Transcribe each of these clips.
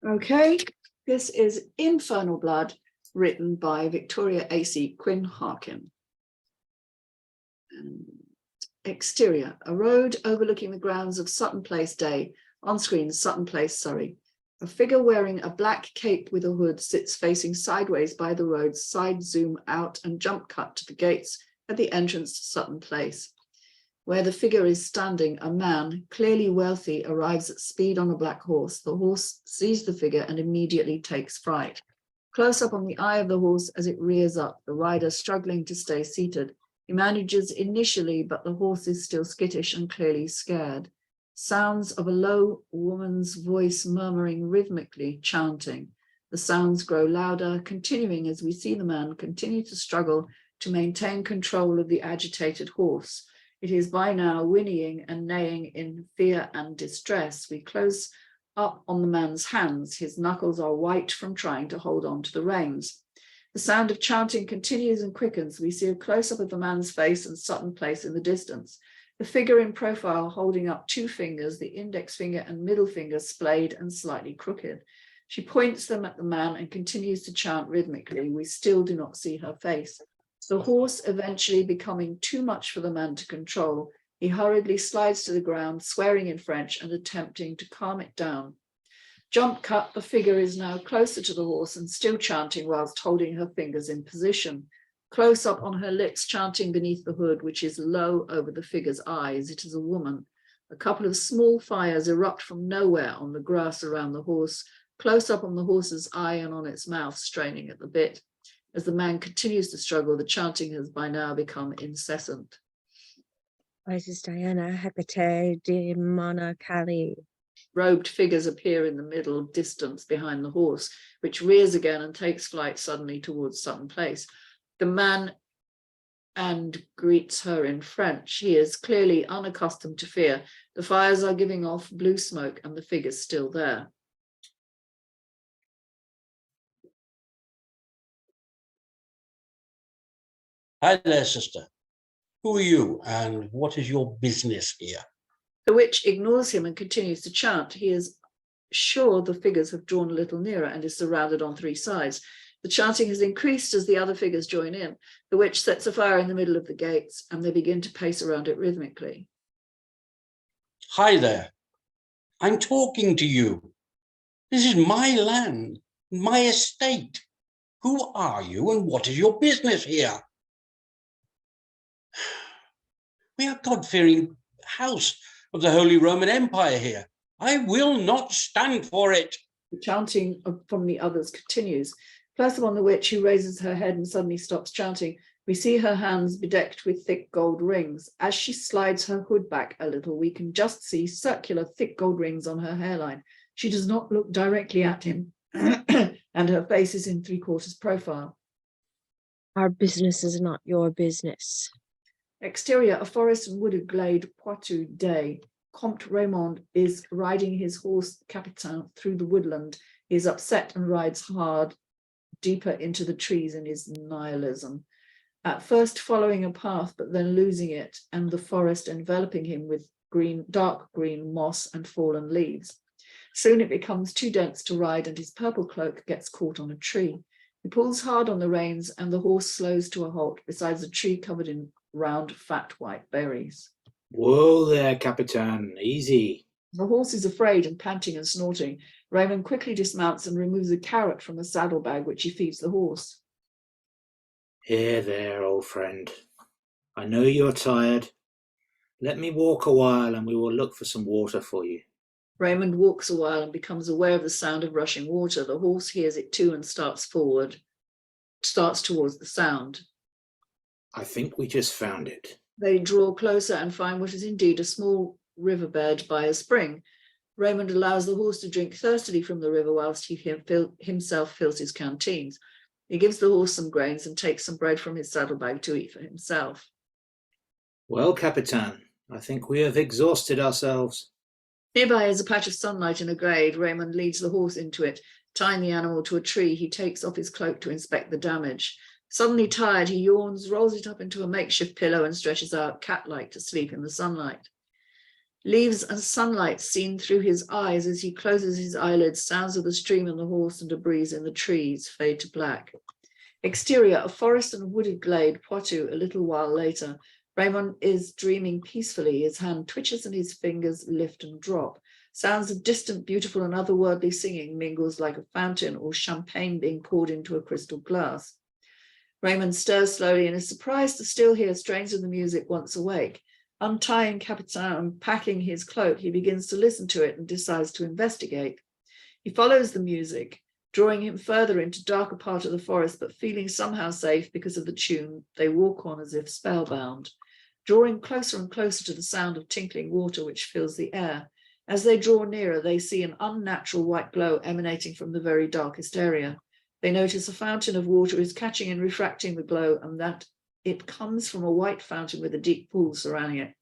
Okay, this is Infernal Blood, written by Victoria A.C. Quin Harkin. Exterior, a road overlooking the grounds of Sutton Place Day. On screen, Sutton Place, Surrey. A figure wearing a black cape with a hood sits facing sideways by the road's side zoom out and jump cut to the gates at the entrance to Sutton Place. Where the figure is standing, a man, clearly wealthy, arrives at speed on a black horse. The horse sees the figure and immediately takes fright. Close up on the eye of the horse as it rears up, the rider struggling to stay seated. He manages initially, but the horse is still skittish and clearly scared. Sounds of a low woman's voice murmuring rhythmically, chanting. The sounds grow louder, continuing as we see the man continue to struggle to maintain control of the agitated horse. It is by now whinnying and neighing in fear and distress. We close up on the man's hands. His knuckles are white from trying to hold on to the reins. The sound of chanting continues and quickens. We see a close-up of the man's face and Sutton Place in the distance. The figure in profile holding up two fingers, the index finger and middle finger splayed and slightly crooked. She points them at the man and continues to chant rhythmically. We still do not see her face. The horse eventually becoming too much for the man to control, he hurriedly slides to the ground, swearing in French and attempting to calm it down. Jump cut, the figure is now closer to the horse and still chanting whilst holding her fingers in position. Close up on her lips, chanting beneath the hood, which is low over the figure's eyes. It is a woman. A couple of small fires erupt from nowhere on the grass around the horse, close up on the horse's eye and on its mouth, straining at the bit. As the man continues to struggle, the chanting has by now become incessant. Isis Diana, Hecate, Dimona, Kali. Robed figures appear in the middle distance behind the horse, which rears again and takes flight suddenly towards Sutton Place. The man and greets her in French. He is clearly unaccustomed to fear. The fires are giving off blue smoke and the figure's still there. Hi there, sister. Who are you and what is your business here? The witch ignores him and continues to chant. He is sure the figures have drawn a little nearer and is surrounded on three sides. The chanting has increased as the other figures join in. The witch sets a fire in the middle of the gates and they begin to pace around it rhythmically. Hi there. I'm talking to you. This is my land, my estate. Who are you and what is your business here? We are God-fearing house of the Holy Roman Empire here. I will not stand for it. The chanting from the others continues. Close upon the witch, who raises her head and suddenly stops chanting. We see her hands bedecked with thick gold rings. As she slides her hood back a little, we can just see circular thick gold rings on her hairline. She does not look directly at him, and her face is in three-quarters profile. Our business is not your business. Exterior, a forest and wooded glade, Poitou day. Comte Raymond is riding his horse Capitan through the woodland. He is upset and rides hard, deeper into the trees in his nihilism. At first following a path, but then losing it, and the forest enveloping him with dark green moss and fallen leaves. Soon it becomes too dense to ride, and his purple cloak gets caught on a tree. He pulls hard on the reins, and the horse slows to a halt beside a tree covered in round, fat, white berries. Whoa there, Capitan, easy. The horse is afraid and panting and snorting. Raymond quickly dismounts and removes a carrot from a saddlebag, which he feeds the horse. Here there, old friend. I know you're tired. Let me walk a while and we will look for some water for you. Raymond walks a while and becomes aware of the sound of rushing water. The horse hears it too and starts towards the sound. I think we just found it. They draw closer and find what is indeed a small riverbed by a spring. Raymond allows the horse to drink thirstily from the river whilst he himself fills his canteens. He gives the horse some grains and takes some bread from his saddlebag to eat for himself. Well, Capitan, I think we have exhausted ourselves. Nearby is a patch of sunlight in a glade. Raymond leads the horse into it. Tying the animal to a tree, he takes off his cloak to inspect the damage. Suddenly tired, he yawns, rolls it up into a makeshift pillow and stretches out cat-like to sleep in the sunlight. Leaves and sunlight seen through his eyes as he closes his eyelids. Sounds of the stream and the horse and a breeze in the trees fade to black. Exterior, a forest and a wooded glade. Poitou, a little while later. Raymond is dreaming peacefully. His hand twitches and his fingers lift and drop. Sounds of distant, beautiful and otherworldly singing mingles like a fountain or champagne being poured into a crystal glass. Raymond stirs slowly and is surprised to still hear strains of the music once awake. Untying Capitan and packing his cloak, he begins to listen to it and decides to investigate. He follows the music, drawing him further into darker part of the forest, but feeling somehow safe because of the tune they walk on as if spellbound. Drawing closer and closer to the sound of tinkling water which fills the air. As they draw nearer, they see an unnatural white glow emanating from the very darkest area. They notice a fountain of water is catching and refracting the glow, and that it comes from a white fountain with a deep pool surrounding it.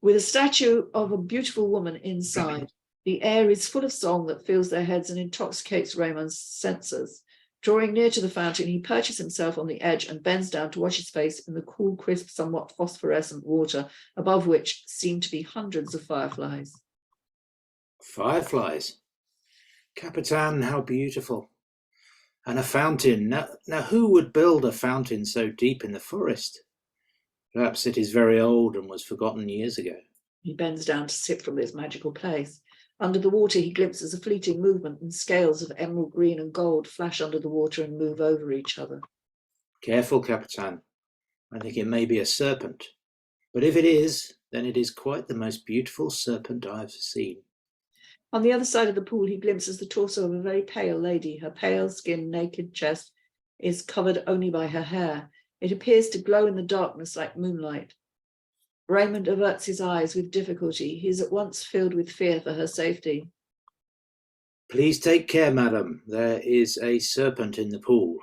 With a statue of a beautiful woman inside, the air is full of song that fills their heads and intoxicates Raymond's senses. Drawing near to the fountain, he perches himself on the edge and bends down to wash his face in the cool, crisp, somewhat phosphorescent water, above which seem to be hundreds of fireflies. Fireflies? Capitan, how beautiful. And a fountain. Now who would build a fountain so deep in the forest? Perhaps it is very old and was forgotten years ago. He bends down to sip from this magical place. Under the water, he glimpses a fleeting movement, and scales of emerald green and gold flash under the water and move over each other. Careful, Capitan. I think it may be a serpent. But if it is, then it is quite the most beautiful serpent I have seen. On the other side of the pool, he glimpses the torso of a very pale lady. Her pale skin, naked chest is covered only by her hair. It appears to glow in the darkness like moonlight. Raymond averts his eyes with difficulty. He is at once filled with fear for her safety. Please take care, madam. There is a serpent in the pool.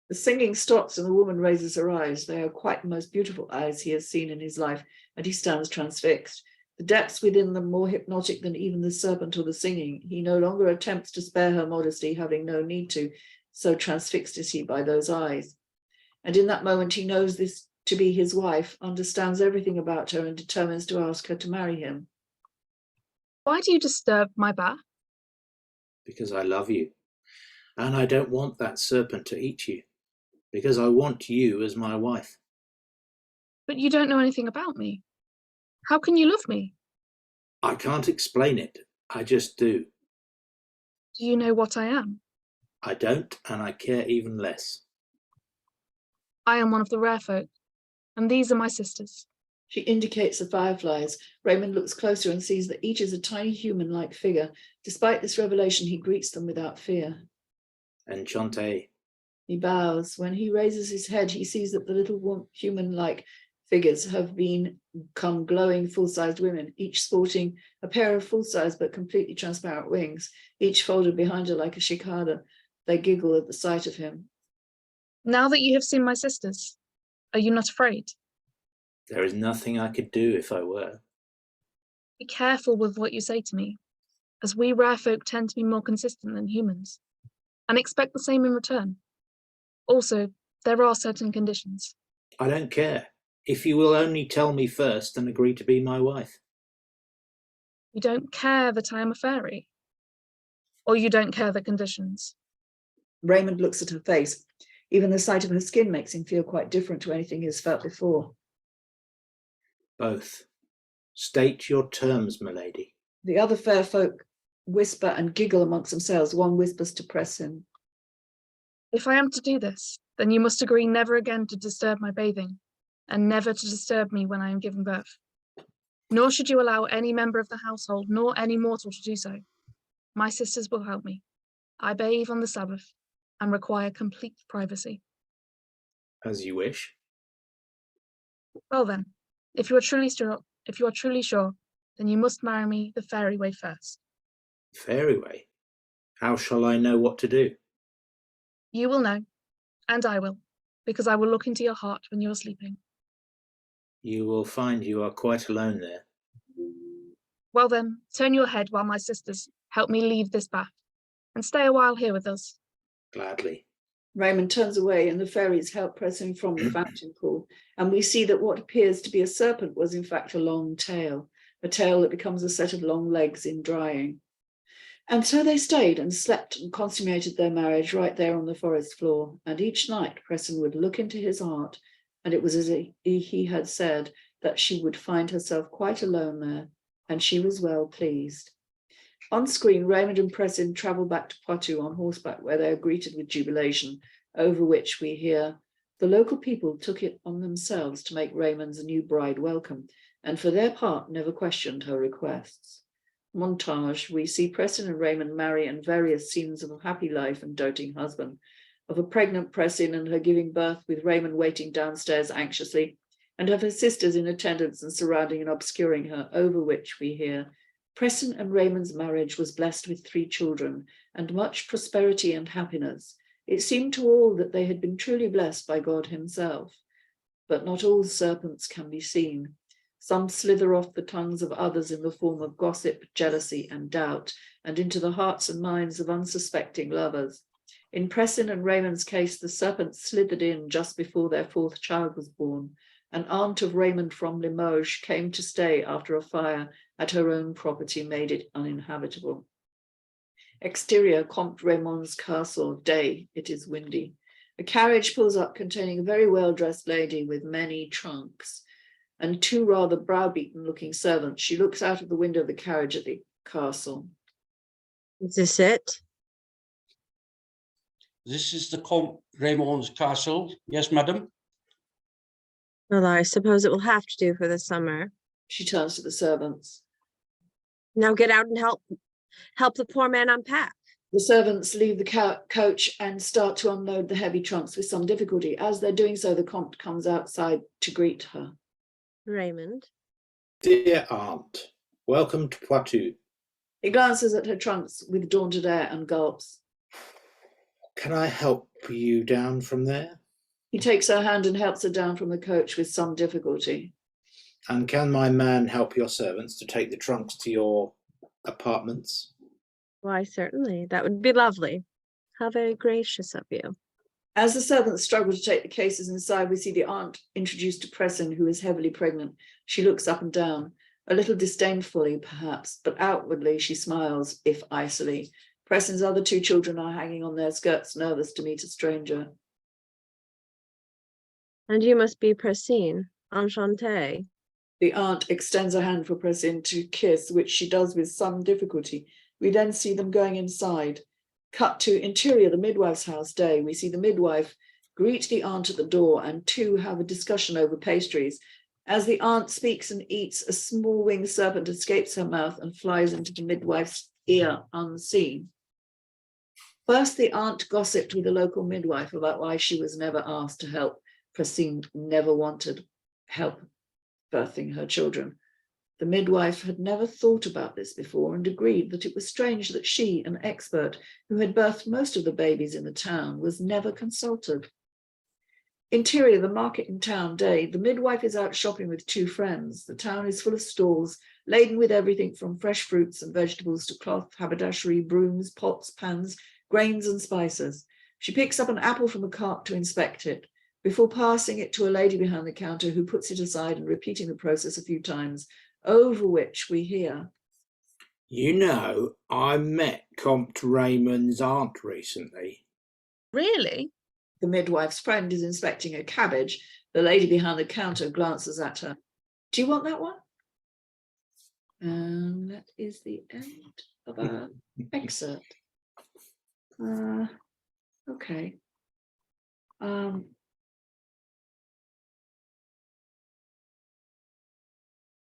The singing stops and the woman raises her eyes. They are quite the most beautiful eyes he has seen in his life, and he stands transfixed. The depths within them more hypnotic than even the serpent or the singing. He no longer attempts to spare her modesty, having no need to, so transfixed is he by those eyes. And in that moment he knows this to be his wife, understands everything about her, and determines to ask her to marry him. Why do you disturb my bath? Because I love you. And I don't want that serpent to eat you. Because I want you as my wife. But you don't know anything about me. How can you love me? I can't explain it. I just do. Do you know what I am? I don't, and I care even less. I am one of the rare folk, and these are my sisters. She indicates the fireflies. Raymond looks closer and sees that each is a tiny human-like figure. Despite this revelation, he greets them without fear. Enchanté. He bows. When he raises his head, he sees that the little human-like figures have become glowing full-sized women, each sporting a pair of full-size but completely transparent wings, each folded behind her like a cicada. They giggle at the sight of him. Now that you have seen my sisters, are you not afraid? There is nothing I could do if I were. Be careful with what you say to me, as we rare folk tend to be more consistent than humans, and expect the same in return. Also, there are certain conditions. I don't care. If you will only tell me first and agree to be my wife. You don't care that I am a fairy? Or you don't care the conditions? Raymond looks at her face. Even the sight of her skin makes him feel quite different to anything he has felt before. Both. State your terms, milady. The other fair folk whisper and giggle amongst themselves. One whispers to Preston. If I am to do this, then you must agree never again to disturb my bathing, and never to disturb me when I am giving birth. Nor should you allow any member of the household, nor any mortal to do so. My sisters will help me. I bathe on the Sabbath, and require complete privacy. As you wish. Well then, if you are truly sure, then you must marry me the fairy way first. Fairy way? How shall I know what to do? You will know, and I will, because I will look into your heart when you are sleeping. You will find you are quite alone there. Well then, turn your head while my sisters help me leave this bath, and stay a while here with us. Gladly. Raymond turns away and the fairies help press him from the fountain pool, and we see that what appears to be a serpent was in fact a long tail. a tail that becomes a set of long legs in drying. And so they stayed and slept and consummated their marriage right there on the forest floor. And each night Preston would look into his heart, and it was as he had said that she would find herself quite alone there, and she was well pleased. On screen, Raymond and Preston travel back to Poitou on horseback, where they are greeted with jubilation, over which we hear the local people took it on themselves to make Raymond's new bride welcome, and for their part never questioned her requests. Montage, we see Preston and Raymond marry and various scenes of a happy life and doting husband, of a pregnant Preston and her giving birth with Raymond waiting downstairs anxiously, and of her sisters in attendance and surrounding and obscuring her, over which we hear Preston and Raymond's marriage was blessed with 3 children and much prosperity and happiness. It seemed to all that they had been truly blessed by God himself. But not all serpents can be seen. Some slither off the tongues of others in the form of gossip, jealousy, and doubt, and into the hearts and minds of unsuspecting lovers. In Preston and Raymond's case, the serpent slithered in just before their 4th child was born. An aunt of Raymond from Limoges came to stay after a fire at her own property made it uninhabitable. Exterior, Comte Raymond's castle. Day, it is windy. A carriage pulls up containing a very well-dressed lady with many trunks and 2 rather browbeaten-looking servants. She looks out of the window of the carriage at the castle. Is this it? This is the Comte Raymond's castle. Yes, madam. Well, I suppose it will have to do for the summer. She turns to the servants. Now get out and help the poor man unpack. The servants leave the coach and start to unload the heavy trunks with some difficulty. As they're doing so, the Comte comes outside to greet her. Raymond. Dear aunt, welcome to Poitou. He glances at her trunks with daunted air and gulps. Can I help you down from there? He takes her hand and helps her down from the coach with some difficulty. And can my man help your servants to take the trunks to your apartments? Why, certainly. That would be lovely. How very gracious of you. As the servants struggle to take the cases inside, we see the aunt introduced to Preston, who is heavily pregnant. She looks up and down, a little disdainfully perhaps, but outwardly she smiles, if icily. Preston's other 2 children are hanging on their skirts, nervous to meet a stranger. And you must be Pressine. Enchanté. The aunt extends her hand for Preston to kiss, which she does with some difficulty. We then see them going inside. Cut to interior, the midwife's house. Day, we see the midwife greet the aunt at the door, and 2 have a discussion over pastries. As the aunt speaks and eats, a small winged serpent escapes her mouth and flies into the midwife's ear unseen. First, the aunt gossiped with the local midwife about why she was never asked to help. Preston never wanted help birthing her children. The midwife had never thought about this before and agreed that it was strange that she, an expert who had birthed most of the babies in the town, was never consulted. Interior, the market in town. Day, the midwife is out shopping with 2 friends. The town is full of stalls, laden with everything from fresh fruits and vegetables to cloth, haberdashery, brooms, pots, pans, grains and spices. She picks up an apple from a cart to inspect it, before passing it to a lady behind the counter who puts it aside and repeating the process a few times, over which we hear. You know, I met Comte Raymond's aunt recently. Really? The midwife's friend is inspecting a cabbage. The lady behind the counter glances at her. Do you want that one? And that is the end of our excerpt. Okay.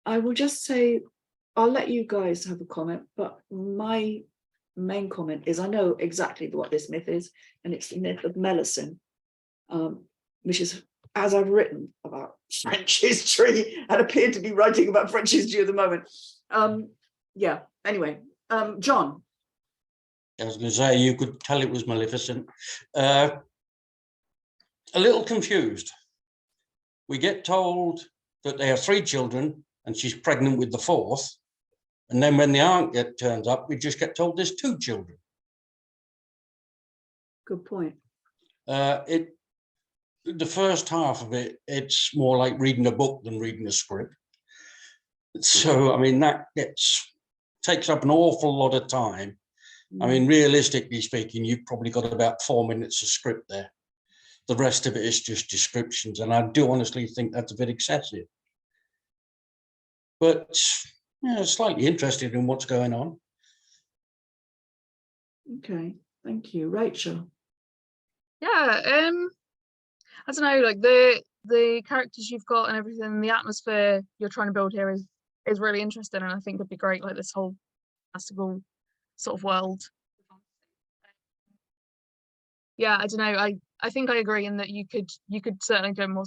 I will just say, I'll let you guys have a comment, but my main comment is I know exactly what this myth is, and it's the myth of Melusine, which is, as I've written about French history and appeared to be writing about French history at the moment. Yeah, anyway, John. I was going to say, you could tell it was Maleficent. A little confused. We get told that they have 3 children and she's pregnant with the 4th. And then when the aunt turns up, we just get told there's 2 children. Good point. The first half of it, it's more like reading a book than reading a script. So, I mean, that takes up an awful lot of time. I mean, realistically speaking, you've probably got about 4 minutes of script there. The rest of it is just descriptions. And I do honestly think that's a bit excessive. But yeah, slightly interested in what's going on. Okay, thank you. Rachel. Yeah, I don't know, like the characters you've got and everything, the atmosphere you're trying to build here is really interesting, and I think would be great, like this whole fantastical sort of world. Yeah, I don't know. I think I agree in that you could certainly do it more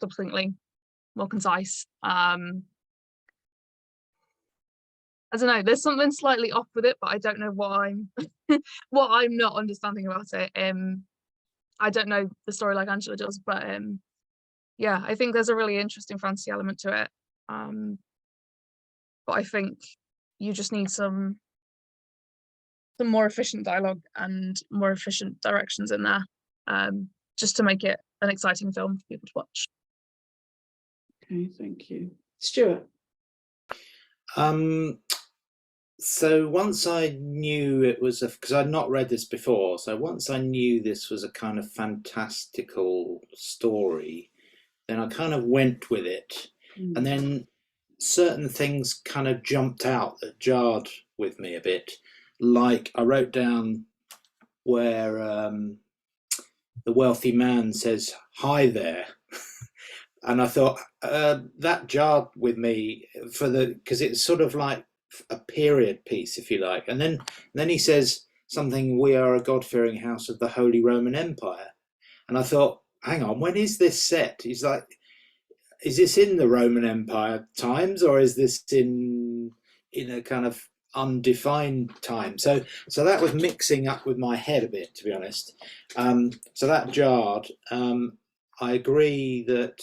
succinctly, more concise. I don't know. There's something slightly off with it, but I don't know what I'm what I'm not understanding about it. I don't know the story like Angela does, but yeah, I think there's a really interesting fantasy element to it. But I think you just need some more efficient dialogue and more efficient directions in there, just to make it an exciting film for people to watch. Okay, thank you. Stewart. So once I knew it was because I'd not read this before, so once I knew this was a kind of fantastical story, then I kind of went with it. And then certain things kind of jumped out that jarred with me a bit. Like I wrote down where the wealthy man says, "Hi there." And I thought that jarred with me because it's sort of like a period piece, if you like. And then he says something, "We are a God-fearing house of the Holy Roman Empire." And I thought, hang on, when is this set? He's like, is this in the Roman Empire times, or is this in a kind of undefined time? So that was mixing up with my head a bit, to be honest. So that jarred. I agree that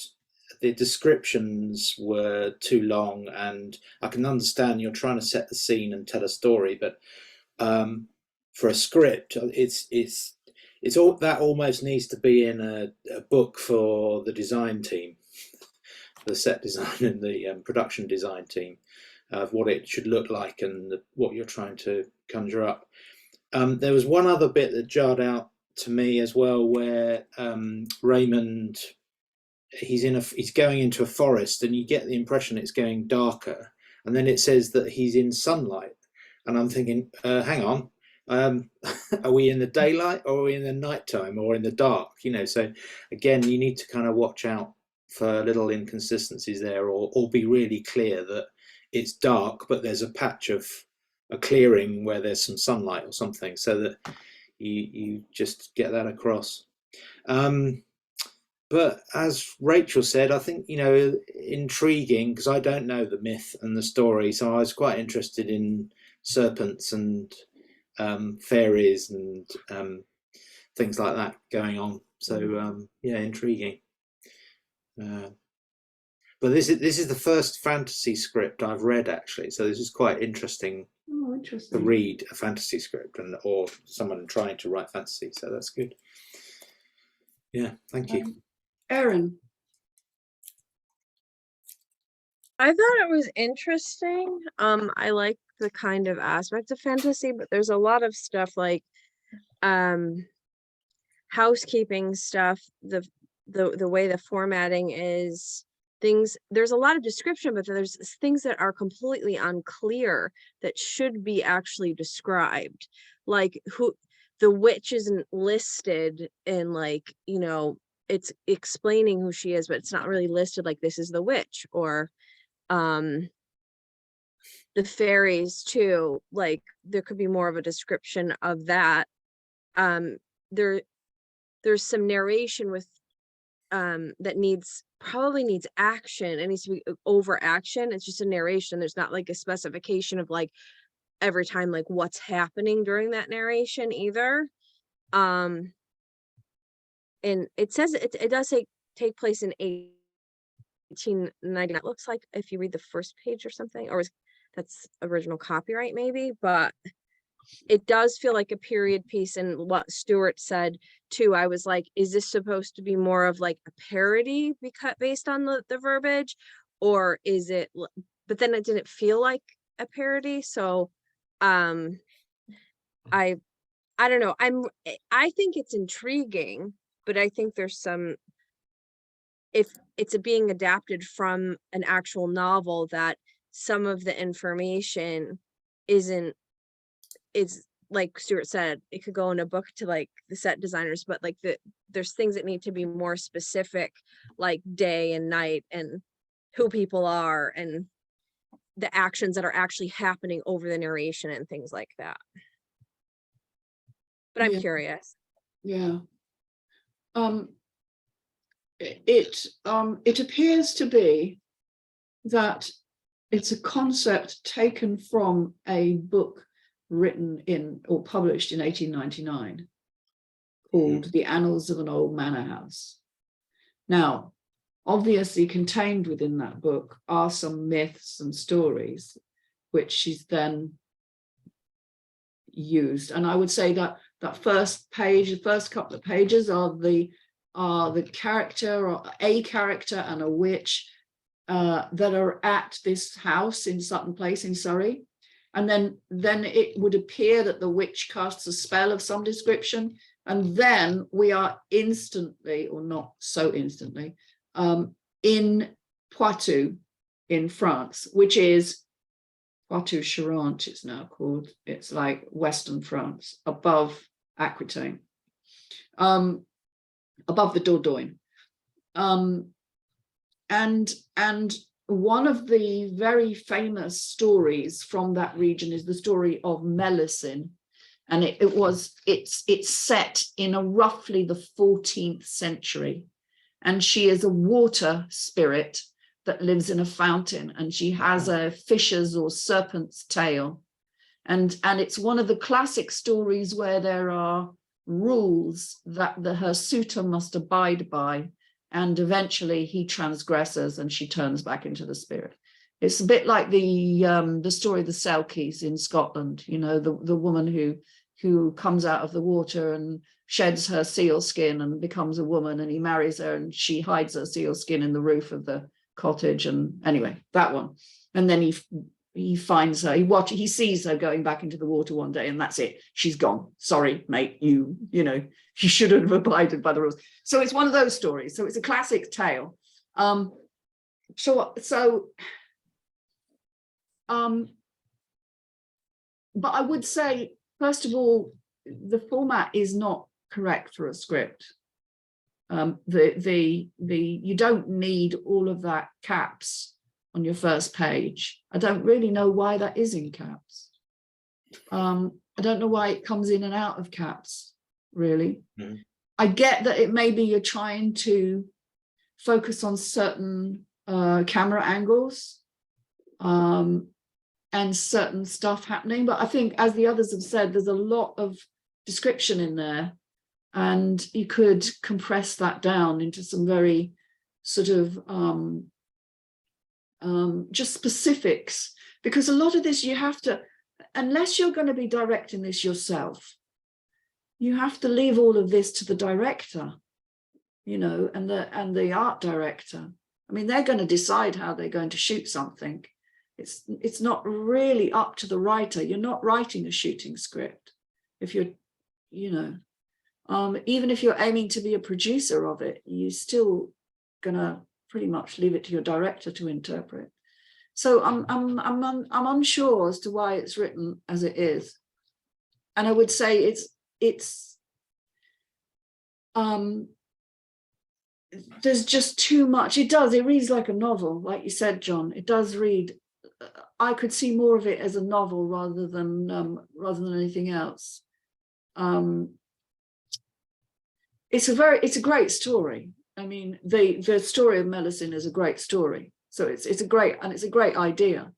the descriptions were too long, and I can understand you're trying to set the scene and tell a story, but for a script, it's all that almost needs to be in a book for the design team, the set design and the production design team, of what it should look like and what you're trying to conjure up. There was one other bit that jarred out to me as well, where Raymond, he's going into a forest, and you get the impression it's going darker, and then it says that he's in sunlight, and I'm thinking, hang on, are we in the daylight, or are we in the nighttime, or in the dark? So again, you need to kind of watch out for little inconsistencies there, or be really clear that it's dark but there's a patch of a clearing where there's some sunlight or something, so that you just get that across. But as Rachel said, I think, intriguing, because I don't know the myth and the story, so I was quite interested in serpents and fairies and things like that going on. So yeah, intriguing. But this is the first fantasy script I've read, actually, so this is quite interesting. Oh, To interesting. read a fantasy script, or someone trying to write fantasy, so that's good. Yeah, thank you. Erin. I thought it was interesting. I like the kind of aspect of fantasy, but there's a lot of stuff like housekeeping stuff, the way the formatting is, there's a lot of description, but there's things that are completely unclear that should be actually described, like who the witch isn't listed in, like, it's explaining who she is, but it's not really listed like this is the witch, or the fairies too, like there could be more of a description of that. There's some narration with that probably needs action. It needs to be over action. It's just a narration. There's not like a specification of like every time like what's happening during that narration either. And it says it does take place in 1890. It looks like, if you read the first page or something, or that's original copyright maybe, but it does feel like a period piece. And what Stewart said too, I was like, is this supposed to be more of like a parody based on the verbiage, or is it but then it didn't feel like a parody. So I don't know. I think it's intriguing, but I think there's some, if it's being adapted from an actual novel, that some of the information is like Stewart said, it could go in a book to like the set designers, but like there's things that need to be more specific, like day and night and who people are and the actions that are actually happening over the narration and things like that. But I'm Yeah. curious. Yeah. It appears to be that it's a concept taken from a book written in or published in 1899 called The Annals of an Old Manor House. Now, obviously contained within that book are some myths and stories, which she's then used. And I would say that that first page, the first couple of pages are the character or a character and a witch that are at this house in Sutton Place in Surrey. And then it would appear that the witch casts a spell of some description. And then we are instantly, or not so instantly, in Poitou in France, which is Poitou-Charentes, it's now called. It's like Western France, above Aquitaine, above the Dordogne. And one of the very famous stories from that region is the story of Melusine. And it's set in roughly the 14th century. And she is a water spirit that lives in a fountain, and she has a fish's or serpent's tail. And it's one of the classic stories where there are rules that her suitor must abide by, and eventually he transgresses and she turns back into the spirit. It's a bit like the story of the Selkies in Scotland, you know, the woman who comes out of the water and sheds her seal skin and becomes a woman, and he marries her and she hides her seal skin in the roof of the cottage. And anyway, that one. And then he finds her, he sees her going back into the water one day, and that's it, she's gone. Sorry, mate, you shouldn't have abided by the rules. So it's one of those stories. So it's a classic tale. But I would say, first of all, the format is not correct for a script. You don't need all of that caps on your first page. I don't really know why that is in caps. I don't know why it comes in and out of caps, really. Mm-hmm. I get that it maybe you're trying to focus on certain camera angles and certain stuff happening, but I think, as the others have said, there's a lot of description in there, and you could compress that down into some very sort of just specifics, because a lot of this you have to, unless you're going to be directing this yourself, you have to leave all of this to the director, and the art director. I mean, they're going to decide how they're going to shoot something. It's not really up to the writer. You're not writing a shooting script. If you're, even if you're aiming to be a producer of it, you're still gonna pretty much leave it to your director to interpret. So I'm unsure as to why it's written as it is, and I would say there's just too much. It reads like a novel, like you said, John. It does read. I could see more of it as a novel rather than anything else. It's a great story. I mean, the story of Melusine is a great story. So it's a great idea.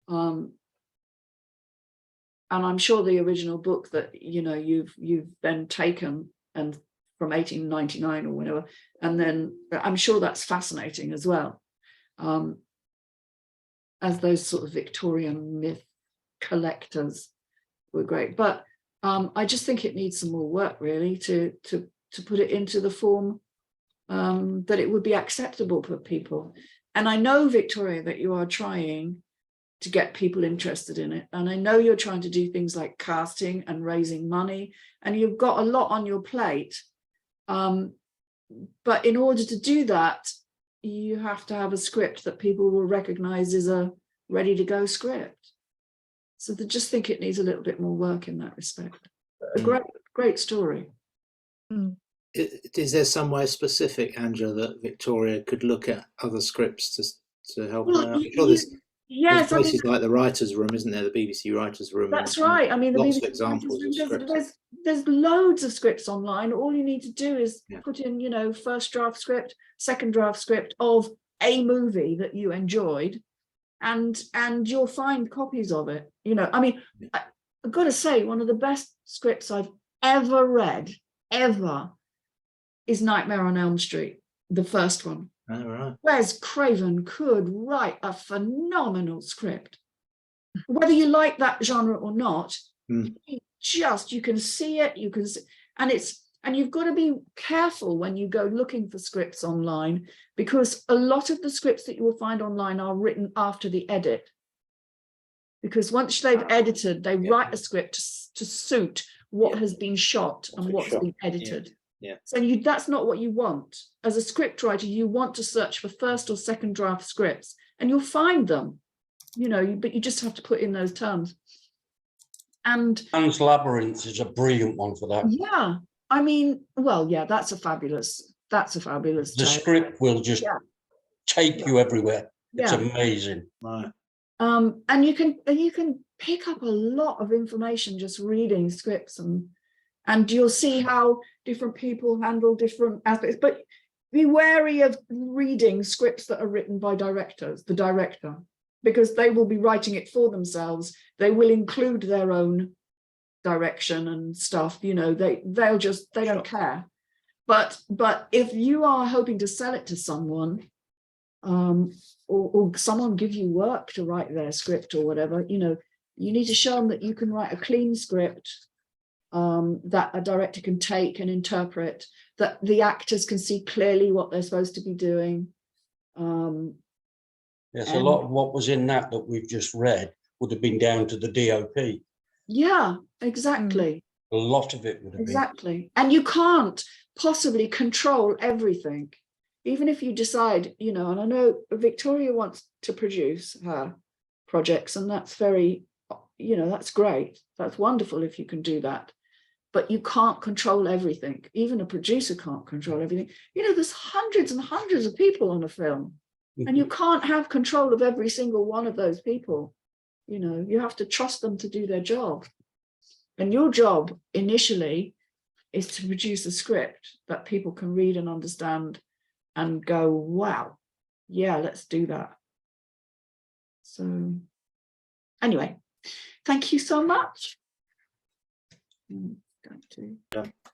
And I'm sure the original book that you've then taken and from 1899 or whatever, and then I'm sure that's fascinating as well. As those sort of Victorian myth collectors were great, but I just think it needs some more work, really, to put it into the form that it would be acceptable for people. And I know, Victoria, that you are trying to get people interested in it. And I know you're trying to do things like casting and raising money, and you've got a lot on your plate. But in order to do that, you have to have a script that people will recognize as a ready to go script. So they just think it needs a little bit more work in that respect. A great story. Is there somewhere specific, Angela, that Victoria could look at other scripts to help her out? I'm sure there's places like the writers' room, isn't there? The BBC writers' room. That's right. I mean, the lots of BBC examples of scripts. There's loads of scripts online. All you need to do is Yeah. put in, you know, first draft script, second draft script of a movie that you enjoyed, and you'll find copies of it. You know, I mean, I've got to say, one of the best scripts I've ever read, is Nightmare on Elm Street, the first one. Oh, right. Wes Craven could write a phenomenal script. Whether you like that genre or not, you can see it, and you've got to be careful when you go looking for scripts online, because a lot of the scripts that you will find online are written after the edit. Because once they've edited, they write a script to suit what has been shot and what's been edited. Yeah. So that's not what you want. As a script writer, you want to search for first or second draft scripts, and you'll find them, you know, but you just have to put in those terms. And Pan's Labyrinth is a brilliant one for that. yeah, I mean, well, yeah, that's a fabulous The tale. script will just take you everywhere. It's amazing. Right. And you can pick up a lot of information just reading scripts, and you'll see how different people handle different aspects. But be wary of reading scripts that are written by the director, because they will be writing it for themselves. They will include their own direction and stuff, you know, they don't care. But if you are hoping to sell it to someone, or someone give you work to write their script or whatever, you know, you need to show them that you can write a clean script that a director can take and interpret, that the actors can see clearly what they're supposed to be doing. Yes, a lot of what was in that we've just read would have been down to the DOP. Yeah, exactly. A lot of it would have Exactly. And you can't possibly control everything. Even if you decide, you know, and I know Victoria wants to produce her projects, and that's very, you know, that's great. That's wonderful if you can do that. But you can't control everything. Even a producer can't control everything. You know, there's hundreds and hundreds of people on a film, and you can't have control of every single one of those people. You know, you have to trust them to do their job. And your job initially is to produce a script that people can read and understand and go, wow, yeah, let's do that. So anyway, thank you so much. I'm going to